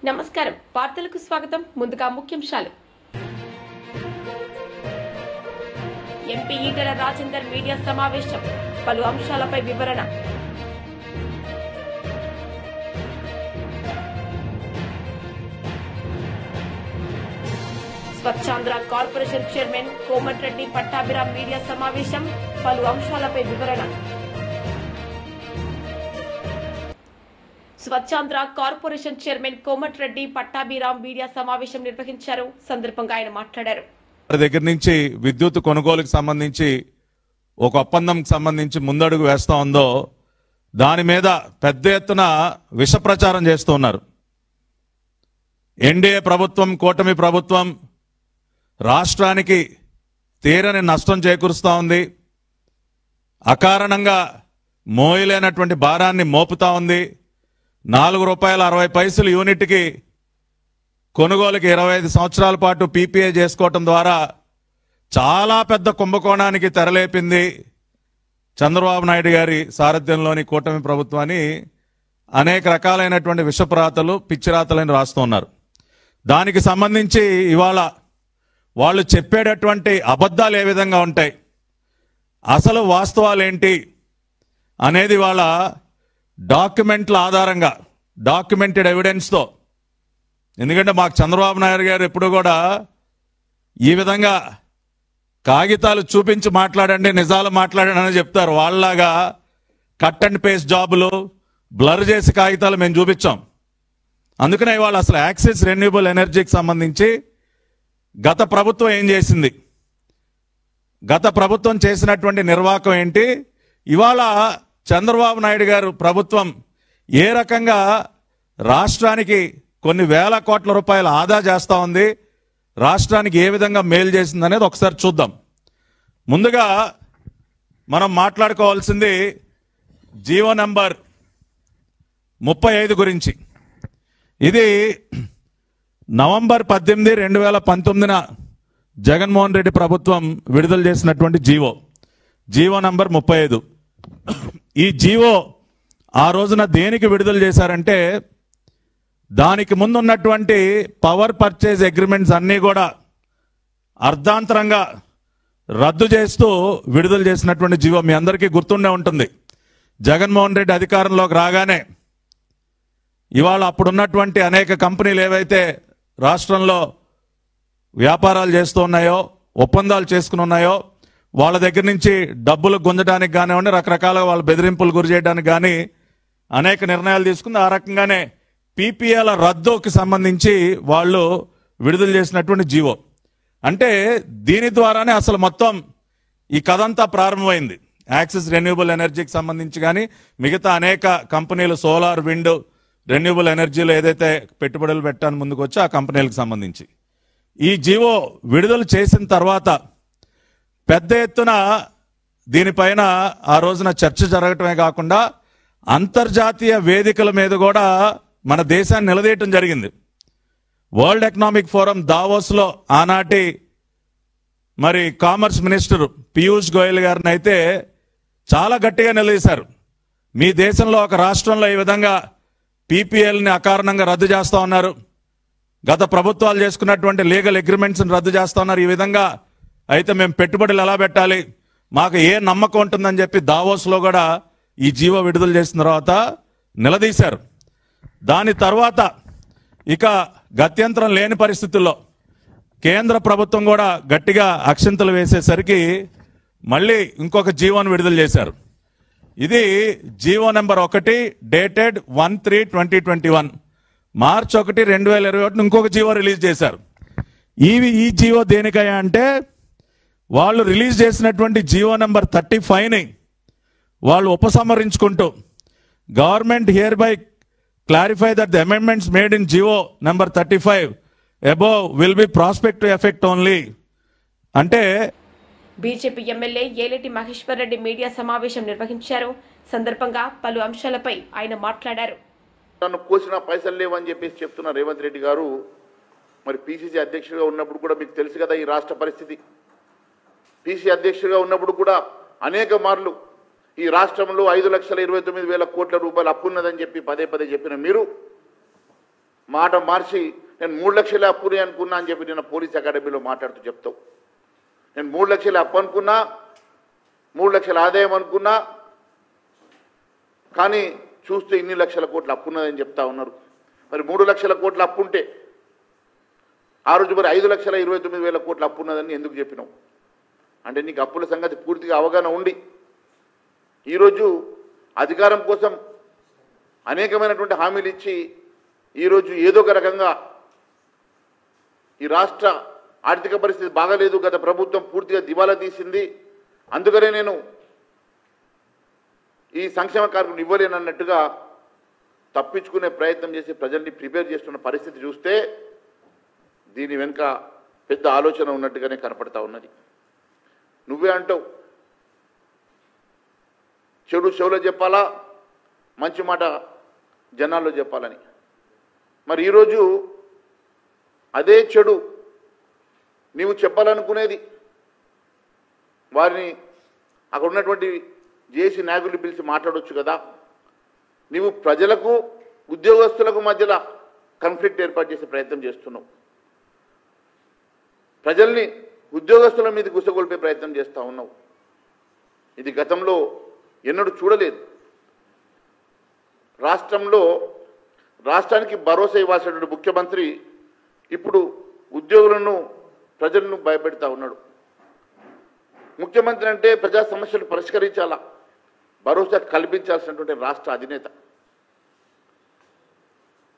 నమస్కారం వార్తలకు స్వాగతం ముందుగా ముఖ్యాంశాలు ఎంపీ ఈటెల రాజేందర్ మీడియా సమావేశం పలు అంశాలపై వివరణ Swachhandhra corporation chairman Komatireddy Pattabhiram media సమావేశం పలు అంశాలపై వివరణ Swachhandhra corporation chairman Komatireddy Pattabhiram media సమావేశం నిర్వహించారు. సందర్భంగా ఆయన మాట్లాడారు. దగ్గర నుంచి విద్యుత్ కొనుగోలుకు సంబంధించి ఒక ఒప్పందంకి సంబంధించి ముందడుగు వేస్తా ఉందో దాని మీద పెద్ద ఎత్తున విష ప్రచారం చేస్తూ ఉన్నారు. ఎన్డీఏ ప్రభుత్వం, కూటమి ప్రభుత్వం రాష్ట్రానికి తీరని నష్టం చేకూరుస్తూ ఉంది. అకారణంగా మోయలేనటువంటి భారాన్ని మోపుతా ఉంది. ₹4.60 యూనిట్కి కొనుగోలుకి 25 సంవత్సరాల పాటు పీపీఏ చేసుకోవటం ద్వారా చాలా పెద్ద కుంభకోణానికి తెరలేపింది చంద్రబాబు నాయుడు గారి సారథ్యంలోని కూటమి ప్రభుత్వాన్ని. అనేక రకాలైనటువంటి విషప్రాతలు, పిచ్చిరాతలని రాస్తూ ఉన్నారు. దానికి సంబంధించి ఇవాళ వాళ్ళు చెప్పేటటువంటి అబద్ధాలు ఏ విధంగా ఉంటాయి, అసలు వాస్తవాలు ఏంటి అనేది వాళ్ళ డాక్యుమెంట్ల ఆధారంగా, డాక్యుమెంటెడ్ ఎవిడెన్స్తో, ఎందుకంటే మాకు చంద్రబాబు నాయుడు గారు ఎప్పుడు కూడా ఈ విధంగా కాగితాలు చూపించి మాట్లాడండి, నిజాలు మాట్లాడండి అని చెప్తారు. వాళ్ళలాగా కట్ అండ్ పేస్ట్ జాబులు, బ్లర్ చేసి కాగితాలు మేము చూపించాం. అందుకనే ఇవాళ అసలు యాక్సిస్ రెన్యూబుల్ ఎనర్జీకి సంబంధించి గత ప్రభుత్వం ఏం చేసింది, గత ప్రభుత్వం చేసినటువంటి నిర్వాహకం ఏంటి, ఇవాళ చంద్రబాబు నాయుడు గారు ప్రభుత్వం ఏ రకంగా రాష్ట్రానికి కొన్ని వేల కోట్ల రూపాయల ఆదా చేస్తూ ఉంది, రాష్ట్రానికి ఏ విధంగా మేలు చేసింది అనేది ఒకసారి చూద్దాం. ముందుగా మనం మాట్లాడుకోవాల్సింది జీవో నంబర్ 35 గురించి. ఇది నవంబర్ 18, 2019 జగన్మోహన్ రెడ్డి ప్రభుత్వం విడుదల చేసినటువంటి జీవో నంబర్ 35. ఈ జీవో ఆ రోజున దేనికి విడుదల చేశారంటే, దానికి ముందున్నటువంటి పవర్ పర్చేజ్ అగ్రిమెంట్స్ అన్నీ కూడా అర్ధాంతరంగా రద్దు చేస్తూ విడుదల చేసినటువంటి జీవో. మీ అందరికీ గుర్తుండే ఉంటుంది. జగన్మోహన్ రెడ్డి అధికారంలోకి రాగానే ఇవాళ అప్పుడున్నటువంటి అనేక కంపెనీలు ఏవైతే రాష్ట్రంలో వ్యాపారాలు చేస్తూ ఉన్నాయో, ఒప్పందాలు చేసుకుని ఉన్నాయో, వాళ్ళ దగ్గర నుంచి డబ్బులు గుంజడానికి కానివ్వండి, రకరకాల వాళ్ళ బెదిరింపులు గురి చేయడానికి కానీ అనేక నిర్ణయాలు తీసుకుంది. ఆ రకంగానే పీపీఏల రద్దుకి సంబంధించి వాళ్ళు విడుదల చేసినటువంటి జీవో. అంటే దీని ద్వారానే అసలు మొత్తం ఈ కథంతా ప్రారంభమైంది. యాక్సిస్ రెన్యూబుల్ ఎనర్జీకి సంబంధించి కానీ మిగతా అనేక కంపెనీలు సోలార్, విండ్, రెన్యూబుల్ ఎనర్జీలో ఏదైతే పెట్టుబడులు పెట్టడానికి ముందుకు వచ్చి ఆ కంపెనీలకు సంబంధించి ఈ జీవో విడుదల చేసిన తర్వాత పెద్ద ఎత్తున దీనిపైన ఆ రోజున చర్చ జరగటమే కాకుండా అంతర్జాతీయ వేదికల మీద కూడా మన దేశాన్ని నిలదీయటం జరిగింది. వరల్డ్ ఎకనామిక్ ఫోరం దావోస్లో ఆనాటి మరి కామర్స్ మినిస్టర్ పీయూష్ గోయల్ గారిని అయితే చాలా గట్టిగా నిలదీశారు. మీ దేశంలో ఒక రాష్ట్రంలో ఈ విధంగా పీపీఎల్ని అకారణంగా రద్దు చేస్తా ఉన్నారు, గత ప్రభుత్వాలు చేసుకున్నటువంటి లీగల్ అగ్రిమెంట్స్ని రద్దు చేస్తా ఉన్నారు, ఈ విధంగా అయితే మేము పెట్టుబడులు ఎలా పెట్టాలి, మాకు ఏ నమ్మకం ఉంటుందని చెప్పి దావోస్లో కూడా ఈ జీవో విడుదల చేసిన తర్వాత నిలదీశారు. దాని తర్వాత ఇక గత్యంతరం లేని పరిస్థితుల్లో కేంద్ర ప్రభుత్వం కూడా గట్టిగా అక్షింతలు వేసేసరికి మళ్ళీ ఇంకొక జీవోను విడుదల చేశారు. ఇది జీవో నెంబర్ 1 డేటెడ్ 1/3/2021, మార్చి 1, 2021 ఇంకొక జీవో రిలీజ్ చేశారు. ఈ జీవో దేనికయ్యా అంటే, వాళ్ళు రిలీజ్ చేసినటువంటి జీవో నెంబర్ 35ని వాళ్ళు ఉపసంహరించుకుంటూ government here by clarify that the amendments made in GO number 35 above will be prospective effect only అంటే. BJP MLA Eleti Maheshwar Reddy media సమావేశం నిర్వహించారు. సందర్భంగా పలు అంశాలపై ఆయన మాట్లాడారు. నన్ను కోసిన పైసలు లేవని చెప్పేసి చెప్తున్న రేవంత్ రెడ్డి గారు మరి పీసీసీ అధ్యక్షుడిగా ఉన్నప్పుడు కూడా మీకు తెలుసు కదా ఈ రాష్ట్ర పరిస్థితి. పీసీసీ అధ్యక్షుడిగా ఉన్నప్పుడు కూడా అనేక మార్లు ఈ రాష్ట్రంలో 5,29,000 కోట్ల రూపాయలు అప్పు ఉన్నదని చెప్పి పదే పదే చెప్పిన మీరు మాట మార్చి నేను 3 లక్షల అప్పుని అనుకున్నా అని చెప్పి నేను పోలీస్ అకాడమీలో మాట్లాడుతూ చెప్తావు. నేను 3 లక్షల అప్పు అనుకున్నా, 3 లక్షల ఆదాయం అనుకున్నా, కానీ చూస్తే ఇన్ని లక్షల కోట్ల అప్పు ఉన్నదని చెప్తా ఉన్నారు. మరి 3 లక్షల కోట్ల అప్పు ఉంటే ఆ రోజు మరి 5,29,000 కోట్ల అప్పు ఉన్నదని ఎందుకు చెప్పినావు? అంటే నీకు అప్పుల సంగతి పూర్తిగా అవగాహన ఉండి ఈరోజు అధికారం కోసం అనేకమైనటువంటి హామీలు ఇచ్చి ఈరోజు ఏదో ఒక రకంగా ఈ రాష్ట్ర ఆర్థిక పరిస్థితి బాగాలేదు, గత ప్రభుత్వం పూర్తిగా దివాలా తీసింది, అందుకనే నేను ఈ సంక్షేమ కార్యక్రమం ఇవ్వలేనన్నట్టుగా తప్పించుకునే ప్రయత్నం చేసి ప్రజల్ని ప్రిపేర్ చేస్తున్న పరిస్థితి చూస్తే దీని వెనుక పెద్ద ఆలోచన ఉన్నట్టుగానే కనపడతా ఉన్నది. నువ్వే అంటావు చెడు చెవులో చెప్పాలా, మంచి మాట జనాల్లో చెప్పాలని. మరి ఈరోజు అదే చెడు నీవు చెప్పాలనుకునేది వారిని అక్కడ ఉన్నటువంటి జేసీ నాయకులు పిలిచి మాట్లాడవచ్చు కదా. నీవు ప్రజలకు ఉద్యోగస్తులకు మధ్యలో కాన్ఫ్లిక్ట్ ఏర్పాటు చేసే ప్రయత్నం చేస్తున్నావు. ప్రజల్ని ఉద్యోగస్తుల మీద గుసగొల్పే ప్రయత్నం చేస్తూ ఉన్నావు. ఇది గతంలో ఎన్నడూ చూడలేదు. రాష్ట్రానికి భరోసా ఇవ్వాల్సినటువంటి ముఖ్యమంత్రి ఇప్పుడు ఉద్యోగులను ప్రజలను భయపెడతా ఉన్నాడు. ముఖ్యమంత్రి అంటే ప్రజా సమస్యలు పరిష్కరించాలా, భరోసా కల్పించాల్సినటువంటి రాష్ట్ర అధినేత.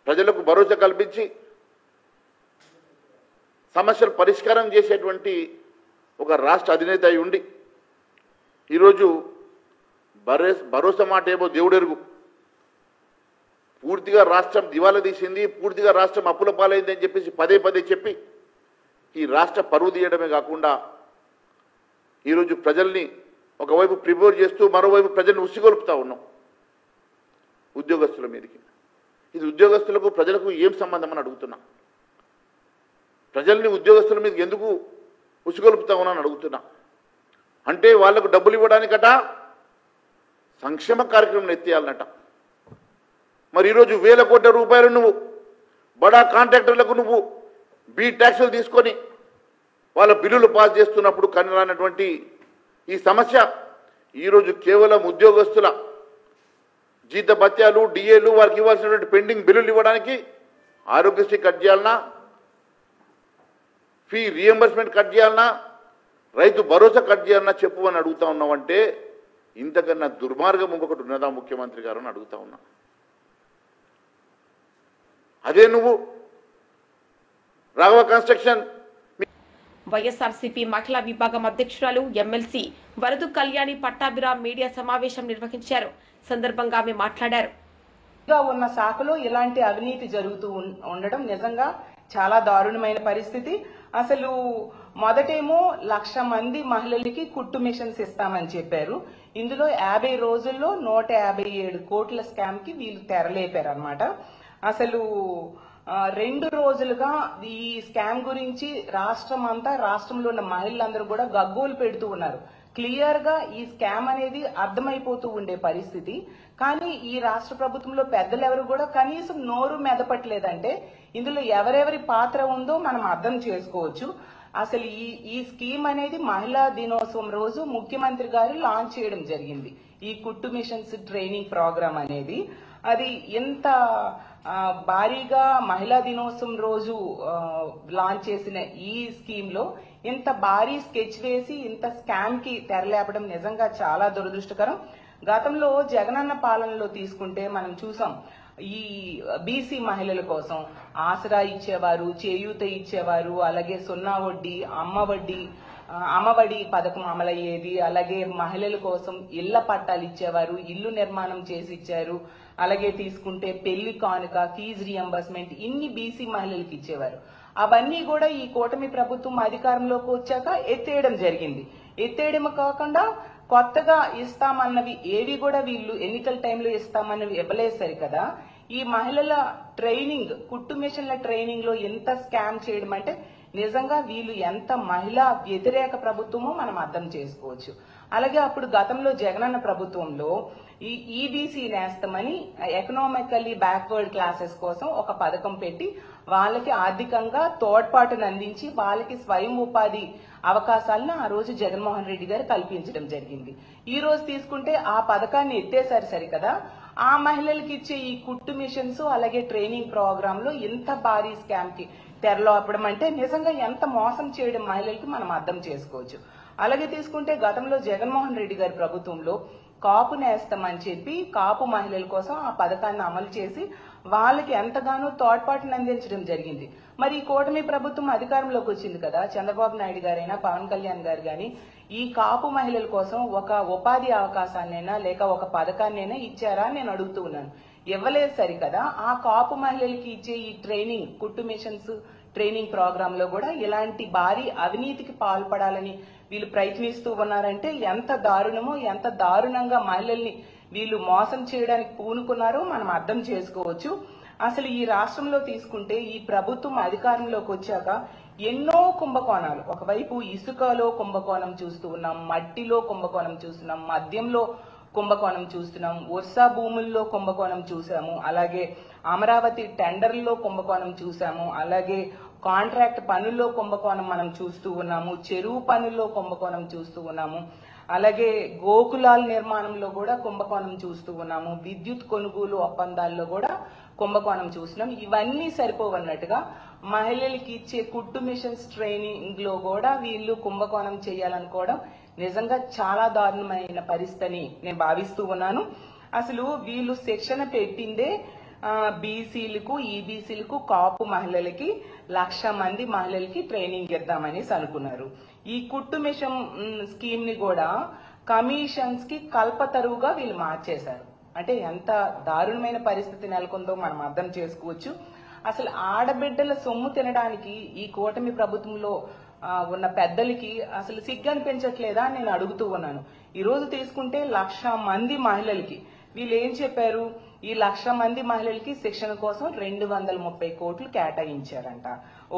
ప్రజలకు భరోసా కల్పించి సమస్యలు పరిష్కారం చేసేటువంటి ఒక రాష్ట్ర అధినేత అయి ఉండి ఈరోజు భరోసా మాట ఏమో దేవుడెరుగు, పూర్తిగా రాష్ట్రం దివాలా తీసింది, పూర్తిగా రాష్ట్రం అప్పుల పాలైంది అని చెప్పేసి పదే పదే చెప్పి ఈ రాష్ట్ర పరువు తీయడమే కాకుండా ఈరోజు ప్రజల్ని ఒకవైపు ప్రిపేర్ చేస్తూ మరోవైపు ప్రజల్ని ఉసిగొలుపుతా ఉన్నాం ఉద్యోగస్తుల మీదకి. ఇది ఉద్యోగస్తులకు ప్రజలకు ఏం సంబంధం అని అడుగుతున్నా. ప్రజల్ని ఉద్యోగస్తుల మీదకి ఎందుకు ఉసిగొలుపుతా ఉన్నా అని అడుగుతున్నా. అంటే వాళ్లకు డబ్బులు ఇవ్వడానికట సంక్షేమ కార్యక్రమం ఎత్తేయాలన్నట. మరి ఈరోజు 1,000 కోట్ల రూపాయలు నువ్వు బడా కాంట్రాక్టర్లకు నువ్వు బీ ట్యాక్సులు తీసుకొని వాళ్ళ బిల్లులు పాస్ చేస్తున్నప్పుడు కనరానటువంటి ఈ సమస్య ఈరోజు కేవలం ఉద్యోగస్తుల జీతభత్యాలు, డిఏలు, వారికి ఇవ్వాల్సినటువంటి పెండింగ్ బిల్లులు ఇవ్వడానికి ఆరోగ్యశ్రీ కట్ చేయాలన్నా, ఫీ రీఎంబర్స్మెంట్ కట్ చేయాలన్నా, రైతు భరోసా కట్ చేయాలన్నా చెప్పు అని అడుగుతా ఉన్నావంటే ఇంతకన్నా దుర్మార్గం ఇంకొకటి ఉన్నదా ముఖ్యమంత్రి గారు అని అడుగుతా ఉన్నా. అదే నువ్వు రాఘవ కన్స్ట్రక్షన్. వైఎస్ఆర్సీపీ మహిళా విభాగం అధ్యక్షురాలు ఎమ్మెల్సీ వరదు కళ్యాణి పట్టాభిరామ్ మీడియా సమావేశం నిర్వహించారు. సందర్భంగా ఆమె మాట్లాడారు. ఉన్న శాఖలో ఇలాంటి అవినీతి జరుగుతూ ఉండడం నిజంగా చాలా దారుణమైన పరిస్థితి. అసలు మొదటేమో 1,00,000 మంది మహిళలకి కుట్టు మిషన్స్ ఇస్తామని చెప్పారు. ఇందులో 50 రోజుల్లో 157 కోట్ల స్కామ్ కి వీళ్ళు తెరలేపారు అన్నమాట. అసలు 2 రోజులుగా ఈ స్కామ్ గురించి రాష్ట్రంలో ఉన్న మహిళలందరూ కూడా గగ్గోలు పెడుతూ ఉన్నారు. క్లియర్ గా ఈ స్కామ్ అనేది అర్థమైపోతూ ఉండే పరిస్థితి. కానీ ఈ రాష్ట్ర ప్రభుత్వంలో పెద్దలు ఎవరు కూడా కనీసం నోరు మెదపట్లేదంటే ఇందులో ఎవరెవరి పాత్ర ఉందో మనం అర్థం చేసుకోవచ్చు. అసలు ఈ స్కీమ్ అనేది మహిళా దినోత్సవం రోజు ముఖ్యమంత్రి గారు లాంచ్ చేయడం జరిగింది. ఈ కుట్టు మిషన్స్ ట్రైనింగ్ ప్రోగ్రామ్ అనేది అది ఎంత భారీగా మహిళా దినోత్సవం రోజు లాంచ్ చేసిన ఈ స్కీమ్ లో ఇంత భారీ స్కెచ్ వేసి ఇంత స్కామ్ కి తెరలేపడం నిజంగా చాలా దురదృష్టకరం. గతంలో జగనన్న పాలనలో తీసుకుంటే మనం చూసాం, ఈ బీసీ మహిళల కోసం ఆసరా ఇచ్చేవారు, చేయూత ఇచ్చేవారు, అలాగే 0 వడ్డీ, అమ్మఒడి పథకం అమలయ్యేది. అలాగే మహిళల కోసం ఇళ్ల పట్టాలు ఇచ్చేవారు, ఇల్లు నిర్మాణం చేసి ఇచ్చారు. అలాగే తీసుకుంటే పెళ్లి కానుక, ఫీజు రియంబర్స్మెంట్, ఇన్ని బీసీ మహిళలకు ఇచ్చేవారు. అవన్నీ కూడా ఈ కూటమి ప్రభుత్వం అధికారంలోకి వచ్చాక ఎత్తేయడం జరిగింది. ఎత్తేయడం కాకుండా కొత్తగా ఇస్తామన్నవి ఏవి కూడా వీళ్ళు ఎన్నికల టైంలో ఇస్తామన్నవి ఇవ్వలేదు కదా. ఈ మహిళల ట్రైనింగ్, కుట్టు మిషన్ల ట్రైనింగ్ లో ఎంత స్కామ్ చేయడం అంటే నిజంగా వీళ్ళు ఎంత మహిళా వ్యతిరేక ప్రభుత్వమో మనం అర్థం చేసుకోవచ్చు. అలాగే అప్పుడు గతంలో జగనన్న ప్రభుత్వంలో ఈ ఈబీసీ నేస్తమని ఎకనామికల్లీ బ్యాక్వర్డ్ క్లాసెస్ కోసం ఒక పథకం పెట్టి వాళ్ళకి ఆర్థికంగా తోడ్పాటును అందించి వాళ్ళకి స్వయం ఉపాధి అవకాశాలను ఆ రోజు జగన్మోహన్ రెడ్డి గారు కల్పించడం జరిగింది. ఈ రోజు తీసుకుంటే ఆ పథకాన్ని ఎత్తేసారు సరికదా, ఆ మహిళలకు ఇచ్చే ఈ కుట్టు మిషన్స్ అలాగే ట్రైనింగ్ ప్రోగ్రామ్ లో ఇంత భారీ స్కామ్ కి తెరలోపడం అంటే నిజంగా ఎంత మోసం చేయడం మహిళలకి మనం అర్థం చేసుకోవచ్చు. అలాగే తీసుకుంటే గతంలో జగన్మోహన్ రెడ్డి గారి ప్రభుత్వంలో కాపు నేస్తామని చెప్పి కాపు మహిళల కోసం ఆ పథకాన్ని అమలు చేసి వాళ్ళకి ఎంతగానో తోడ్పాటును అందించడం జరిగింది. మరి ఈ కూటమి ప్రభుత్వం అధికారంలోకి వచ్చింది కదా, చంద్రబాబు నాయుడు గారైనా పవన్ కళ్యాణ్ గారు గాని ఈ కాపు మహిళల కోసం ఒక ఉపాధి అవకాశాన్నైనా లేక ఒక పథకాన్నైనా ఇచ్చారా నేను అడుగుతూ ఉన్నాను. ఇవ్వలేదు సరికదా. ఆ కాపు మహిళలకి ఇచ్చే ఈ ట్రైనింగ్ కుట్టు మిషన్స్ ట్రైనింగ్ ప్రోగ్రామ్ లో కూడా ఇలాంటి భారీ అవినీతికి పాల్పడాలని వీళ్ళు ప్రయత్నిస్తూ ఉన్నారంటే ఎంత దారుణమో, ఎంత దారుణంగా మహిళల్ని వీళ్ళు మోసం చేయడానికి పూనుకున్నారో మనం అర్థం చేసుకోవచ్చు. అసలు ఈ రాష్ట్రంలో తీసుకుంటే ఈ ప్రభుత్వం అధికారంలోకి వచ్చాక ఎన్నో కుంభకోణాలు, ఒకవైపు ఇసుకలో కుంభకోణం చూస్తూ ఉన్నాం, మట్టిలో కుంభకోణం చూస్తున్నాం, మద్యంలో కుంభకోణం చూస్తున్నాం, వర్షా భూముల్లో కుంభకోణం చూసాము, అలాగే అమరావతి టెండర్లో కుంభకోణం చూసాము, అలాగే కాంట్రాక్ట్ పనుల్లో కుంభకోణం మనం చూస్తూ ఉన్నాము, చెరువు పనుల్లో కుంభకోణం చూస్తూ ఉన్నాము, అలాగే గోకులాల నిర్మాణంలో కూడా కుంభకోణం చూస్తూ ఉన్నాము, విద్యుత్ కొనుగోలు ఒప్పందాల్లో కూడా కుంభకోణం చూస్తున్నాం. ఇవన్నీ సరిపోవన్నట్టుగా మహిళలకి ఇచ్చే కుట్టు మిషన్స్ ట్రైనింగ్ లో కూడా వీళ్ళు కుంభకోణం చేయాలనుకోవడం నిజంగా చాలా దారుణమైన పరిస్థితిని నేను భావిస్తూ ఉన్నాను. అసలు వీళ్ళు శిక్షణ పెట్టిందే బీసీలకు, ఈబీసీలకు, కాపు మహిళలకి 1,00,000 మంది మహిళలకి ట్రైనింగ్ ఇద్దామనేసి అనుకున్నారు. ఈ కుట్టు మిషన్ స్కీమ్ ని కూడా కమిషన్స్ కి కల్పతరువుగా వీళ్ళు మార్చేశారు. అంటే ఎంత దారుణమైన పరిస్థితి నెలకొందో మనం అర్థం చేసుకోవచ్చు. అసలు ఆడబిడ్డల సొమ్ము తినడానికి ఈ కూటమి ప్రభుత్వంలో ఉన్న పెద్దలకి అసలు సిగ్గు అనిపించట్లేదా నేను అడుగుతూ ఉన్నాను. ఈ రోజు తీసుకుంటే 1,00,000 మంది మహిళలకి వీళ్ళు ఏం చెప్పారు, ఈ 1,00,000 మంది మహిళలకి శిక్షణ కోసం 230 కోట్లు కేటాయించారంట.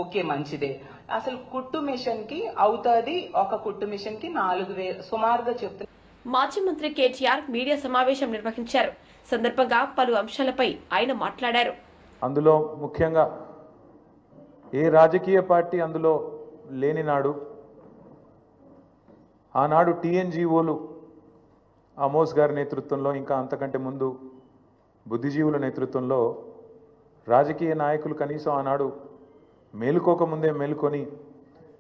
ఓకే, మంచిదే. అసలు కుట్టు మిషన్ కి అవుతుంది, ఒక కుట్టు మిషన్ కి 4,000 సుమారుగా చెప్తున్నారు. మాజీ మంత్రి కేటీఆర్ మీడియా సమావేశం నిర్వహించారు. సందర్భంగా పలు అంశాలపై ఆయన మాట్లాడారు. అందులో ముఖ్యంగా ఏ రాజకీయ పార్టీ అందులో లేని నాడు ఆనాడు టీఎన్జీఓలు అమోస్ గారి నేతృత్వంలో, ఇంకా అంతకంటే ముందు బుద్ధిజీవుల నేతృత్వంలో రాజకీయ నాయకులు కనీసం ఆనాడు మేలుకోకముందే మేలుకొని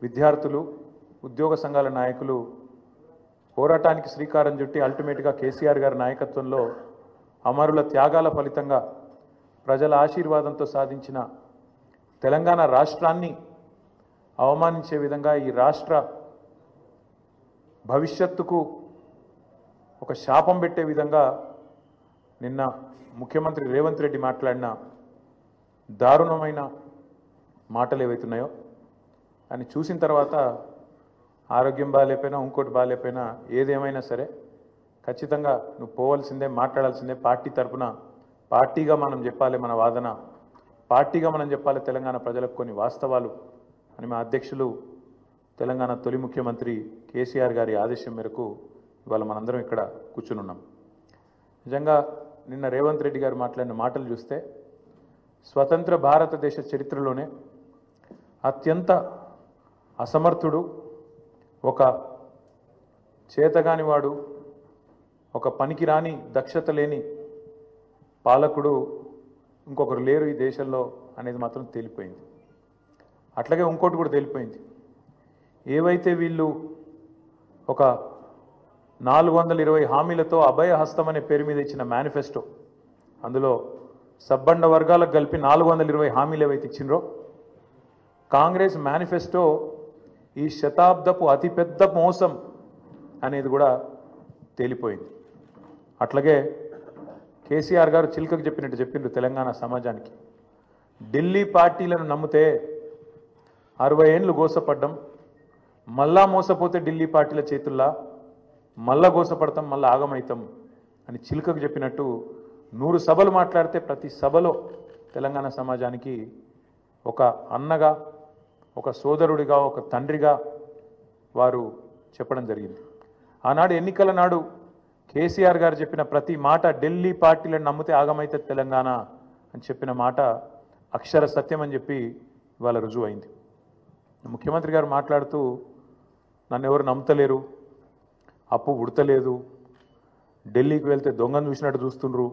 విద్యార్థులు, ఉద్యోగ సంఘాల నాయకులు పోరాటానికి శ్రీకారం చుట్టి అల్టిమేట్గా కేసీఆర్ గారి నాయకత్వంలో అమరుల త్యాగాల ఫలితంగా ప్రజల ఆశీర్వాదంతో సాధించిన తెలంగాణ రాష్ట్రాన్ని అవమానించే విధంగా, ఈ రాష్ట్ర భవిష్యత్తుకు ఒక శాపం పెట్టే విధంగా నిన్న ముఖ్యమంత్రి రేవంత్ రెడ్డి మాట్లాడిన దారుణమైన మాటలు ఏవైతున్నాయో అని చూసిన తర్వాత ఆరోగ్యం బాగాలేకపోయినా, ఇంకోటి బాగాలేకపోయినా, ఏదేమైనా సరే ఖచ్చితంగా నువ్వు పోవాల్సిందే, మాట్లాడాల్సిందే. పార్టీ తరఫున పార్టీగా మనం చెప్పాలి మన వాదన, పార్టీగా మనం చెప్పాలి తెలంగాణ ప్రజలకు కొన్ని వాస్తవాలు అని మా అధ్యక్షులు తెలంగాణ తొలి ముఖ్యమంత్రి కేసీఆర్ గారి ఆదేశం మేరకు ఇవాళ మనందరం ఇక్కడ కూర్చునున్నాం. నిజంగా నిన్న రేవంత్ రెడ్డి గారు మాట్లాడిన మాటలు చూస్తే స్వతంత్ర భారతదేశ చరిత్రలోనే అత్యంత అసమర్థుడు, ఒక చేతగానివాడు, ఒక పనికిరాని దక్షత లేని పాలకుడు ఇంకొకరు లేరు ఈ దేశంలో అనేది మాత్రం తేలిపోయింది. అట్లాగే ఇంకోటి కూడా తేలిపోయింది. ఏవైతే వీళ్ళు ఒక 420 హామీలతో అభయ హస్తం అనే పేరు మీద ఇచ్చిన మేనిఫెస్టో, అందులో సబ్బండ వర్గాలకు కలిపి 420 హామీలు ఏవైతే ఇచ్చిండ్రో, కాంగ్రెస్ మేనిఫెస్టో ఈ శతాబ్దపు అతిపెద్ద మోసం అనేది కూడా తేలిపోయింది. అట్లాగే కేసీఆర్ గారు చిలుకకు చెప్పినట్టు చెప్పిండ్రు తెలంగాణ సమాజానికి. ఢిల్లీ పార్టీలను నమ్మితే 60 ఏళ్ళు గోసపడ్డం, మళ్ళా మోసపోతే ఢిల్లీ పార్టీల చేతుల్లా మళ్ళా గోసపడతాం, మళ్ళా ఆగమవుతాం అని చిలుకకు చెప్పినట్టు 100 సభలు మాట్లాడితే ప్రతి సభలో తెలంగాణ సమాజానికి ఒక అన్నగా, ఒక సోదరుడిగా ఒక తండ్రిగా వారు చెప్పడం జరిగింది. ఆనాడు ఎన్నికల నాడు కేసీఆర్ గారు చెప్పిన ప్రతి మాట ఢిల్లీ పార్టీలను నమ్మితే ఆగమైతే తెలంగాణ అని చెప్పిన మాట అక్షర సత్యం అని చెప్పి ఇవాళ రుజువు అయింది. ముఖ్యమంత్రి గారు మాట్లాడుతూ నన్ను ఎవరు నమ్ముతలేరు, అప్పు ఉడతలేదు, ఢిల్లీకి వెళ్తే దొంగను చూసినట్టు చూస్తుండ్రు,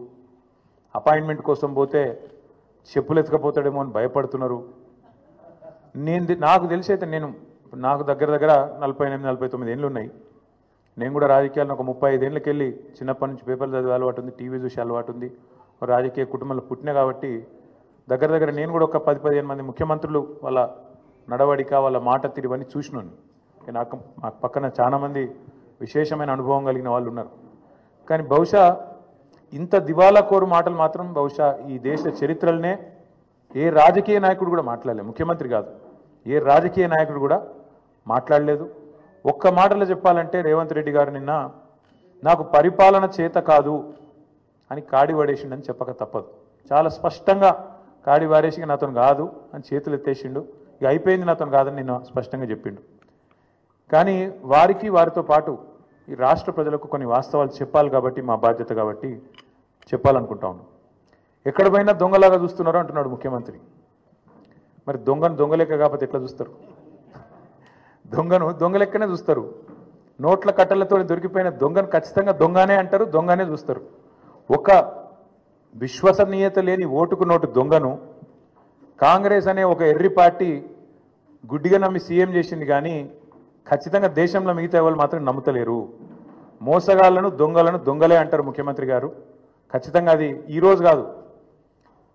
అపాయింట్మెంట్ కోసం పోతే చెప్పులు ఎత్తుకపోతాడేమో అని భయపడుతున్నారు. నాకు తెలిసి అయితే నాకు దగ్గర 48-49 ఏళ్ళు ఉన్నాయి. నేను కూడా రాజకీయాలను ఒక 35 ఏళ్ళకి వెళ్ళి చిన్నప్పటి నుంచి పేపర్లు చదివే అలవాటు ఉంది, టీవీ చూసే అలవాటు ఉంది, రాజకీయ కుటుంబంలో పుట్టినా కాబట్టి దగ్గర నేను కూడా ఒక 10-15 మంది ముఖ్యమంత్రులు వాళ్ళ నడవడిక వాళ్ళ మాట తీరువన్నీ చూసినాను. నాకు పక్కన చాలామంది విశేషమైన అనుభవం కలిగిన వాళ్ళు ఉన్నారు. కానీ బహుశా ఇంత దివాలా కోరు మాటలు మాత్రం బహుశా ఈ దేశ చరిత్రలనే ఏ రాజకీయ నాయకుడు కూడా మాట్లాడలేదు. ముఖ్యమంత్రి కాదు, ఏ రాజకీయ నాయకుడు కూడా మాట్లాడలేదు. ఒక్క మాటలో చెప్పాలంటే రేవంత్ రెడ్డి గారు నిన్న నాకు పరిపాలన చేత కాదు అని కాడి పడేసిండని చెప్పక తప్పదు. చాలా స్పష్టంగా కాడి వారేసి నాతో కాదు అని చేతులు ఎత్తేసిండు. ఇక అయిపోయింది, నాతో కాదని నిన్న స్పష్టంగా చెప్పిండు. కానీ వారితో పాటు ఈ రాష్ట్ర ప్రజలకు కొన్ని వాస్తవాలు చెప్పాలి కాబట్టి మా బాధ్యత కాబట్టి చెప్పాలనుకుంటా ఉన్నాం. ఎక్కడ పోయినా దొంగలాగా చూస్తున్నారు అంటున్నాడు ముఖ్యమంత్రి. మరి దొంగలెక్క కాకపోతే ఎట్లా చూస్తారు? దొంగలెక్కనే చూస్తారు. నోట్ల కట్టలతో దొరికిపోయిన దొంగను ఖచ్చితంగా దొంగనే అంటారు, దొంగనే చూస్తారు. ఒక విశ్వసనీయత లేని ఓటుకు నోటు దొంగను కాంగ్రెస్ అనే ఒక ఎర్రి పార్టీ గుడ్డిగా నమ్మి సీఎం చేసింది. కానీ ఖచ్చితంగా దేశంలో మిగతా వాళ్ళు మాత్రం నమ్ముతలేరు. మోసగాళ్లను దొంగలను దొంగలే అంటారు ముఖ్యమంత్రి గారు. ఖచ్చితంగా అది ఈ రోజు కాదు,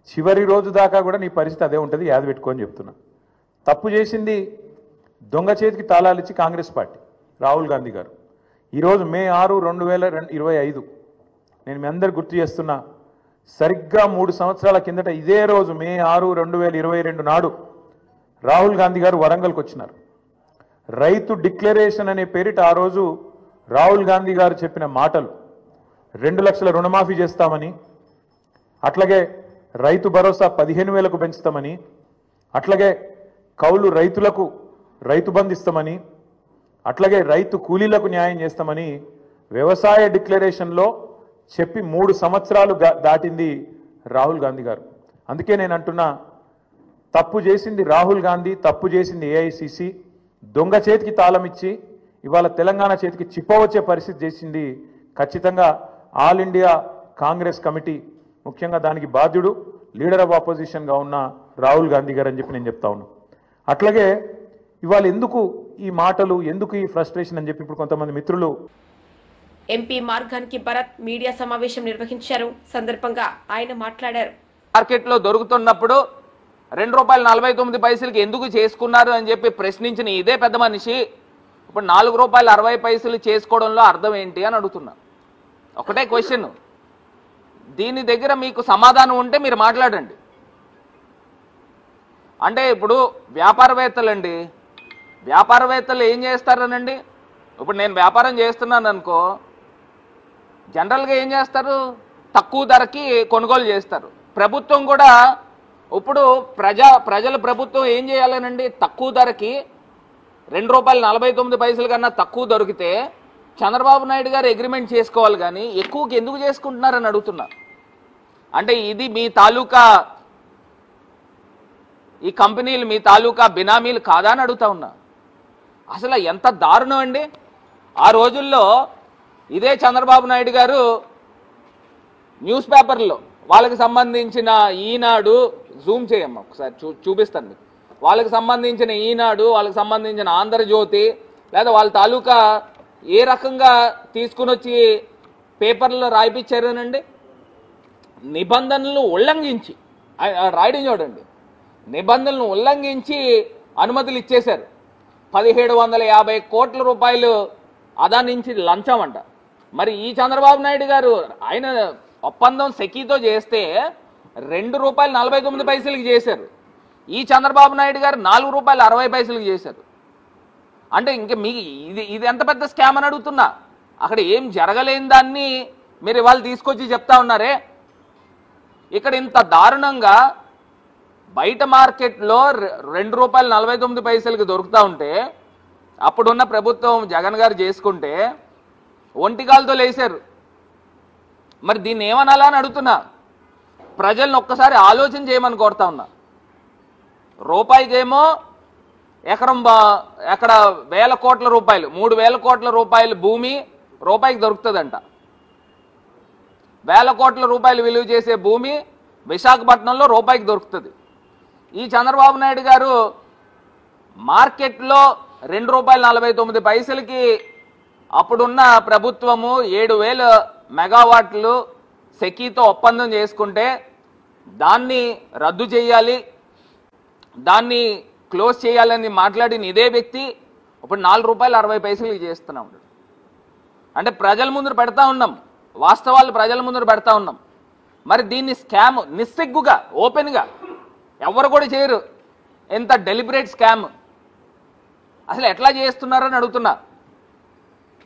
చివరి రోజు దాకా కూడా నీ పరిస్థితి అదే ఉంటుంది, యాద పెట్టుకోని చెప్తున్నా. తప్పు చేసింది దొంగ చేతికి తాళాలు ఇచ్చి కాంగ్రెస్ పార్టీ రాహుల్ గాంధీ గారు. ఈరోజు మే 6, 2025 నేను మీ అందరు గుర్తు చేస్తున్నా, సరిగ్గా 3 సంవత్సరాల కిందట ఇదే రోజు మే 6, 2022 నాడు రాహుల్ గాంధీ గారు వరంగల్కి వచ్చినారు. రైతు డిక్లరేషన్ అనే పేరిట ఆ రోజు రాహుల్ గాంధీ గారు చెప్పిన మాటలు 2 లక్షల రుణమాఫీ చేస్తామని, అట్లాగే రైతు భరోసా 15,000కు పెంచుతామని, అట్లాగే కౌలు రైతులకు రైతు బంధు ఇస్తామని, అట్లాగే రైతు కూలీలకు న్యాయం చేస్తామని వ్యవసాయ డిక్లరేషన్లో చెప్పి 3 సంవత్సరాలు దాటింది రాహుల్ గాంధీ గారు. అందుకే నేను అంటున్నా, తప్పు చేసింది రాహుల్ గాంధీ, తప్పు చేసింది ఏఐసిసి, దొంగ చేతికి తాళం ఇచ్చి ఇవాళ తెలంగాణ చేతికి చిప్పవచ్చే పరిస్థితి చేసింది ఖచ్చితంగా ఆల్ ఇండియా కాంగ్రెస్ కమిటీ, ముఖ్యంగా దానికి బాధ్యుడు లీడర్ ఆఫ్ ఆపోజిషన్గా ఉన్న రాహుల్ గాంధీ గారు అని చెప్పి నేను చెప్తా ఉన్నాను. అట్లాగే ఇవాళ ఎందుకు ఈ మాటలు, ఎందుకు ఈ ఫ్రస్ట్రేషన్ అని చెప్పి ఇప్పుడు కొంతమంది మిత్రులు. ఎంపీ మార్గానికి భరత్ మీడియా సమావేశం నిర్వహించారు. సందర్భంగా ఆయన మాట్లాడారు. మార్కెట్లో దొరుకుతున్నప్పుడు ₹2.49కి ఎందుకు చేసుకున్నారు అని చెప్పి ప్రశ్నించిన ఇదే పెద్ద మనిషి ఇప్పుడు ₹4.60 చేసుకోవడంలో అర్థం ఏంటి అని అడుగుతున్నా. ఒకటే క్వశ్చన్, దీని దగ్గర మీకు సమాధానం ఉంటే మీరు మాట్లాడండి. అంటే ఇప్పుడు వ్యాపారవేత్తలండి, వ్యాపారవేత్తలు ఏం చేస్తారనండి, ఇప్పుడు నేను వ్యాపారం చేస్తున్నాను అనుకో, జనరల్గా ఏం చేస్తారు, తక్కువ ధరకి కొనుగోలు చేస్తారు. ప్రభుత్వం కూడా ఇప్పుడు ప్రజల ప్రభుత్వం ఏం చేయాలనండి, తక్కువ ధరకి ₹2.49 కన్నా తక్కువ దొరికితే చంద్రబాబు నాయుడు గారు అగ్రిమెంట్ చేసుకోవాలి, కానీ ఎక్కువకి ఎందుకు చేసుకుంటున్నారని అడుగుతున్నా. అంటే ఇది మీ తాలూకా, ఈ కంపెనీలు మీ తాలూకా బినామీలు కాదా అని అడుగుతా ఉన్నా. అసలు ఎంత దారుణం అండి. ఆ రోజుల్లో ఇదే చంద్రబాబు నాయుడు గారు న్యూస్ పేపర్లో వాళ్ళకి సంబంధించిన ఈనాడు, జూమ్ చేయమ్మా ఒకసారి చూపిస్తాను మీకు, వాళ్ళకి సంబంధించిన ఈనాడు, వాళ్ళకి సంబంధించిన ఆంధ్రజ్యోతి, లేదా వాళ్ళ తాలూకా ఏ రకంగా తీసుకుని వచ్చి పేపర్లో రాయిపించారనండి, నిబంధనలను ఉల్లంఘించి, రాయడం చూడండి, నిబంధనలను ఉల్లంఘించి అనుమతులు ఇచ్చేశారు. 1750 కోట్ల రూపాయలు అదా నుంచి లంచం అంట. మరి ఈ చంద్రబాబు నాయుడు గారు ఆయన ఒప్పందం సెకీతో చేస్తే ₹2.49కి చేశారు. ఈ చంద్రబాబు నాయుడు గారు ₹4.60కి చేశారు. అంటే ఇంక మీకు ఇది ఎంత పెద్ద స్కామ్ అని అడుగుతున్నా. అక్కడ ఏం జరగలేని దాన్ని మీరు ఇవాళ తీసుకొచ్చి చెప్తా ఉన్నారే. ఇక్కడ ఇంత దారుణంగా బయట మార్కెట్లో ₹2.49 దొరుకుతూ ఉంటే అప్పుడున్న ప్రభుత్వం జగన్ గారు చేసుకుంటే ఒంటికాలతో లేచారు. మరి దీన్ని ఏమనాలా అని అడుగుతున్నా. ప్రజలను ఒక్కసారి ఆలోచన చేయమని కోరుతా ఉన్నా. రూపాయికేమో ఎక్కడ వేల కోట్ల రూపాయలు, 3,000 కోట్ల రూపాయల భూమి రూపాయికి దొరుకుతుందంట. వేల కోట్ల రూపాయలు విలువ చేసే భూమి విశాఖపట్నంలో రూపాయికి దొరుకుతుంది. ఈ చంద్రబాబు నాయుడు గారు మార్కెట్లో ₹2.49 అప్పుడున్న ప్రభుత్వము 7,000 మెగావాట్లు సెకీతో ఒప్పందం చేసుకుంటే దాన్ని రద్దు చేయాలి, దాన్ని క్లోజ్ చేయాలని మాట్లాడిన ఇదే వ్యక్తి ఇప్పుడు ₹4.60 చేస్తూనే ఉన్నాడు. అంటే ప్రజల ముందు పెడతా ఉన్నాం, వాస్తవాలు ప్రజల ముందు పెడతా ఉన్నాం. మరి దీన్ని స్కామ్ నిస్సిగ్గుగా ఓపెన్గా ఎవరు కూడా చేయరు. ఎంత డెలిబరేట్ స్కామ్, అసలు ఎట్లా చేస్తున్నారని అడుగుతున్నా.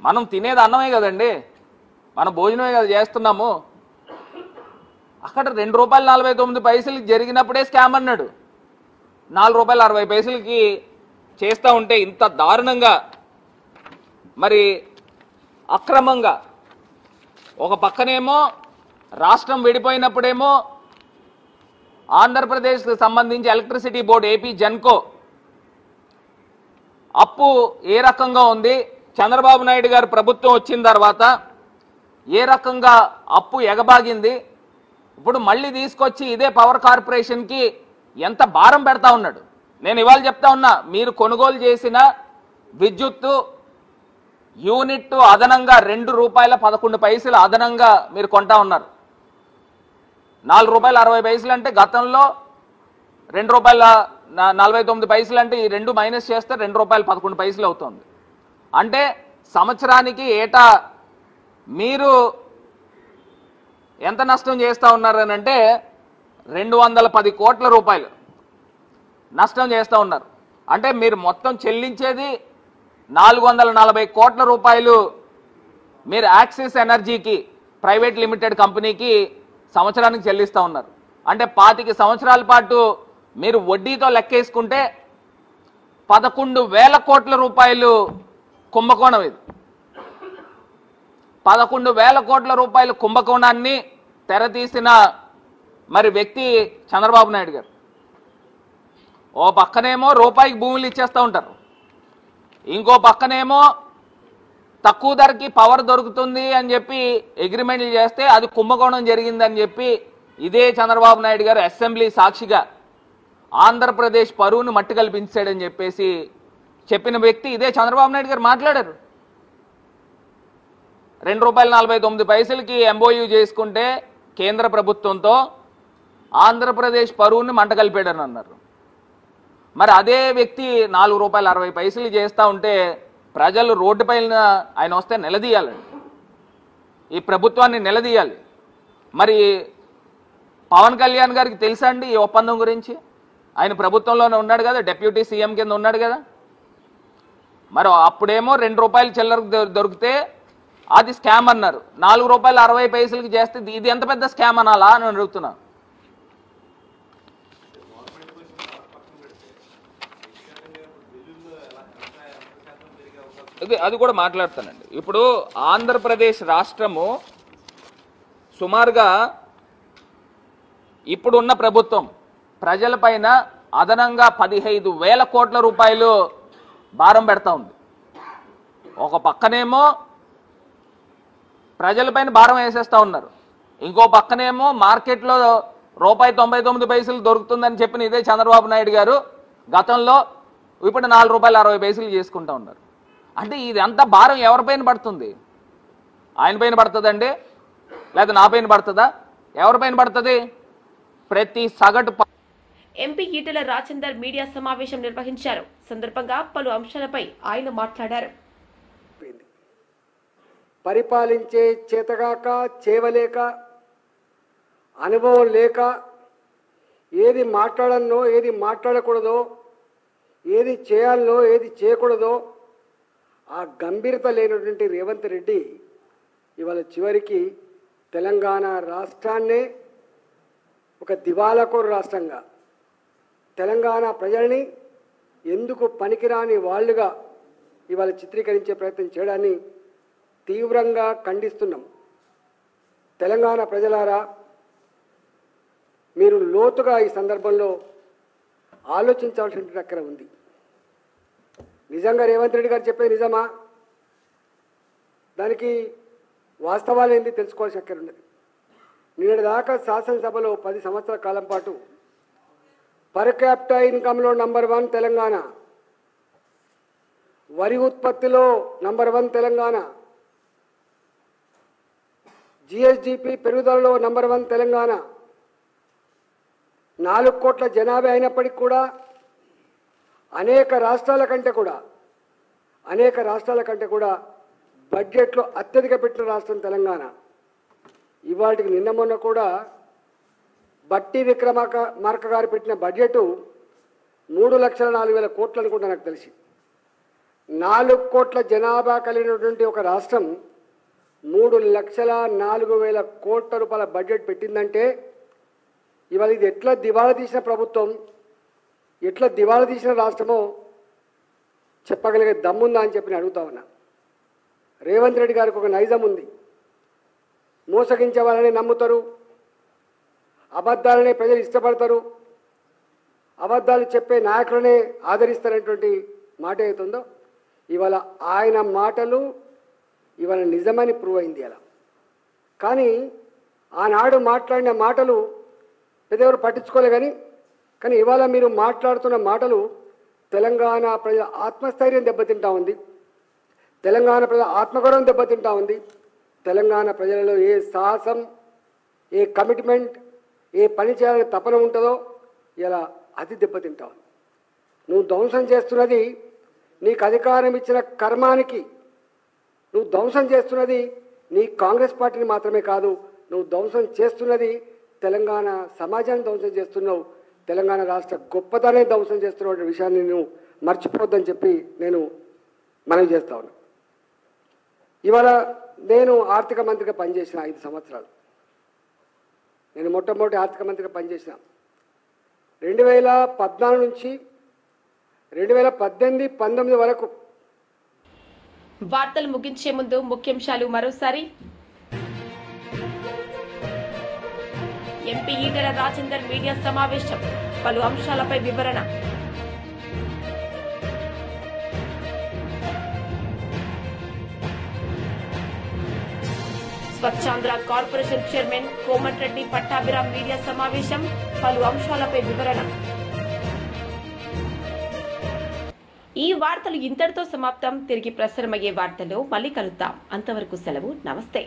మనం తినేది అన్నమే కదండి, మన భోజనమే కదా చేస్తున్నాము. అక్కడ ₹2.49 జరిగినప్పుడే స్కామ్ అన్నాడు. ₹4.60 చేస్తూ ఉంటే ఇంత దారుణంగా, మరి అక్రమంగా. ఒక పక్కనేమో రాష్ట్రం విడిపోయినప్పుడేమో ఆంధ్రప్రదేశ్కి సంబంధించి ఎలక్ట్రిసిటీ బోర్డు ఏపీ జెన్కో అప్పు ఏ రకంగా ఉంది, చంద్రబాబు నాయుడు గారు ప్రభుత్వం వచ్చిన తర్వాత ఏ రకంగా అప్పు ఎగబాగింది, ఇప్పుడు మళ్ళీ తీసుకొచ్చి ఇదే పవర్ కార్పొరేషన్కి ఎంత భారం పెడతా ఉన్నాడు. నేను ఇవాళ చెప్తా ఉన్నా, మీరు కొనుగోలు చేసిన విద్యుత్తు యూనిట్ అదనంగా ₹2.11 అదనంగా మీరు కొంటా ఉన్నారు. ₹4.60 అంటే గతంలో ₹2.49 అంటే ఈ రెండు మైనస్ చేస్తే ₹2.11 అవుతుంది. అంటే సంవత్సరానికి ఏటా మీరు ఎంత నష్టం చేస్తూ ఉన్నారని అంటే 210 కోట్ల రూపాయలు నష్టం చేస్తూ ఉన్నారు. అంటే మీరు మొత్తం చెల్లించేది 440 కోట్ల రూపాయలు మీరు యాక్సిస్ ఎనర్జీకి ప్రైవేట్ లిమిటెడ్ కంపెనీకి సంవత్సరానికి చెల్లిస్తూ ఉన్నారు. అంటే 25 సంవత్సరాల పాటు మీరు వడ్డీతో లెక్కేసుకుంటే 11,000 కోట్ల రూపాయలు కుంభకోణం. ఇది 11,000 కోట్ల రూపాయల కుంభకోణాన్ని తెరతీసిన మరి వ్యక్తి చంద్రబాబు నాయుడు గారు. ఓ పక్కనేమో రూపాయికి భూములు ఇచ్చేస్తూ ఉంటారు, ఇంకో పక్కనేమో తక్కువ ధరకి పవర్ దొరుకుతుంది అని చెప్పి అగ్రిమెంట్లు చేస్తే అది కుంభకోణం జరిగిందని చెప్పి ఇదే చంద్రబాబు నాయుడు గారు అసెంబ్లీ సాక్షిగా ఆంధ్రప్రదేశ్ పరువును మట్టి కల్పించాడని చెప్పేసి చెప్పిన వ్యక్తి ఇదే చంద్రబాబు నాయుడు గారు మాట్లాడారు. ₹2.49 ఎంఓయూ చేసుకుంటే కేంద్ర ప్రభుత్వంతో ఆంధ్రప్రదేశ్ పరువుని మంట కలిపాడని అన్నారు. మరి అదే వ్యక్తి ₹4.60 చేస్తూ ఉంటే ప్రజలు రోడ్డుపైన ఆయన వస్తే నిలదీయాలండి, ఈ ప్రభుత్వాన్ని నిలదీయాలి. మరి పవన్ కళ్యాణ్ గారికి తెలుసా అండి ఈ ఒప్పందం గురించి? ఆయన ప్రభుత్వంలోనే ఉన్నాడు కదా, డిప్యూటీ సీఎం కింద ఉన్నాడు కదా. మరి అప్పుడేమో ₹2 చిల్లరకు దొరికితే అది స్కామ్ అన్నారు, ₹4.60 చేస్తే ఇది ఎంత పెద్ద స్కామ్ అనాలా అని అడుగుతున్నా. అది కూడా మాట్లాడతానండి. ఇప్పుడు ఆంధ్రప్రదేశ్ రాష్ట్రము సుమారుగా ఇప్పుడున్న ప్రభుత్వం ప్రజలపైన అదనంగా 15,000 కోట్ల రూపాయలు భారం పెడతా ఉంది. ఒక పక్కనేమో ప్రజలపైన భారం వేసేస్తూ ఉన్నారు, ఇంకో పక్కనేమో మార్కెట్లో ₹1.99 దొరుకుతుందని చెప్పిన ఇదే చంద్రబాబు నాయుడు గారు గతంలో ఇప్పుడు ₹4.60 చేసుకుంటూ ఉన్నారు. అంటే ఇదంతా భారం ఎవరిపైన పడుతుంది? ఆయన పైన పడుతుందండి, లేదా నా పైన పడుతుందా? ఎవరిపైన పడుతుంది? ప్రతి సగటు ఎంపీ ఈటెల రాజేందర్ మీడియా సమావేశం నిర్వహించారు. సందర్భంగా పలు అంశాలపై ఆయన మాట్లాడారు. పరిపాలించే చేతగాక, చేవలేక, అనుభవం లేక, ఏది మాట్లాడనో ఏది మాట్లాడకూడదో, ఏది చేయాలనో ఏది చేయకూడదో ఆ గంభీరత లేనటువంటి రేవంత్ రెడ్డి ఇవాళ చివరికి తెలంగాణ రాష్ట్రాన్నే ఒక దివాలాకోరు రాష్ట్రంగా, తెలంగాణ ప్రజల్ని ఎందుకు పనికిరాని వాళ్ళుగా ఇవాళ చిత్రీకరించే ప్రయత్నం చేయడాన్ని తీవ్రంగా ఖండిస్తున్నాం. తెలంగాణ ప్రజలారా, మీరు లోతుగా ఈ సందర్భంలో ఆలోచించాల్సిన అక్కడ ఉంది. నిజంగా రేవంత్ రెడ్డి గారు చెప్పేది నిజమా? దానికి వాస్తవాలు ఏంటి తెలుసుకోవాల్సిన అక్కడ ఉన్నది. నిన్నటి దాకా శాసనసభలో 10 సంవత్సరాల కాలం పాటు పర్ క్యాపిటా ఇన్కంలో నంబర్ 1 తెలంగాణ, వరి ఉత్పత్తిలో నంబర్ 1 తెలంగాణ, జిఎస్డిపి పెరుగుదలలో నంబర్ 1 తెలంగాణ, 4 కోట్ల జనాభా అయినప్పటికీ కూడా అనేక రాష్ట్రాల కంటే కూడా బడ్జెట్లో అత్యధిక పెట్టిన రాష్ట్రం తెలంగాణ. ఇవాటికి నిన్న మొన్న కూడా బట్టి విక్రమార్క గారు పెట్టిన బడ్జెట్ 3,04,000 కోట్లు అనుకుంటా నాకు తెలిసి. 4 కోట్ల జనాభా కలిగినటువంటి ఒక రాష్ట్రం 3,04,000 కోట్ల రూపాయల బడ్జెట్ పెట్టిందంటే ఇవాళ ఇది ఎట్లా దివాళా తీసిన ప్రభుత్వం, ఎట్లా దివాళా తీసిన రాష్ట్రమో చెప్పగలిగే దమ్ముందా అని చెప్పి అడుగుతా ఉన్నా. రేవంత్ రెడ్డి గారికి ఒక నైజం ఉంది. మోసగించే వాళ్ళని నమ్ముతారు, అబద్ధాలనే ప్రజలు ఇష్టపడతారు, అబద్ధాలు చెప్పే నాయకులనే ఆదరిస్తారనేటువంటి మాట ఏతుందో ఇవాళ ఆయన మాటలు ఇవాళ నిజమని ప్రూవ్ అయింది అలా. కానీ ఆనాడు మాట్లాడిన మాటలు పెద్దెవరు పట్టించుకోలే. కానీ ఇవాళ మీరు మాట్లాడుతున్న మాటలు తెలంగాణ ప్రజల ఆత్మస్థైర్యం దెబ్బతింటా ఉంది, తెలంగాణ ప్రజల ఆత్మగౌరవం దెబ్బతింటా ఉంది. తెలంగాణ ప్రజలలో ఏ సాహసం, ఏ కమిట్మెంట్, ఏ పని చేయాలని తపన ఉంటుందో ఇలా అది దెబ్బతింటా ఉంది. నువ్వు ధ్వంసం చేస్తున్నది నీకు అధికారం ఇచ్చిన కర్మానికి, నువ్వు ధ్వంసం చేస్తున్నది నీ కాంగ్రెస్ పార్టీని మాత్రమే కాదు, నువ్వు ధ్వంసం చేస్తున్నది తెలంగాణ సమాజాన్ని ధ్వంసం చేస్తున్నావు, తెలంగాణ రాష్ట్ర గొప్పతనాన్ని ధ్వంసం చేస్తున్న విషయాన్ని నువ్వు మర్చిపోద్దని చెప్పి నేను మనవి చేస్తా ఉన్నా. ఇవాళ నేను ఆర్థిక మంత్రిగా పనిచేసిన 5 సంవత్సరాలు. నేను మొట్టమొదటి ఆర్థిక మంత్రిగా పనిచేసిన 2014 నుంచి 2018-19 వరకు. వార్తలు ముగించే ముందు ముఖ్యాంశాలు మరోసారి. ఎంపీ ఈటెల రాజేందర్ మీడియా సమావేశం, పలు అంశాలపై వివరణ. Swachhandhra corporation chairman Komatireddy Pattabhiram media సమావేశం, పలు అంశాలపై వివరణ. ఈ వార్తలు ఇంతటితో సమాప్తం. తిరిగి ప్రసారమయ్యే వార్తల్లో మళ్ళీ కలుద్దాం. అంతవరకు సెలవు. నమస్తే.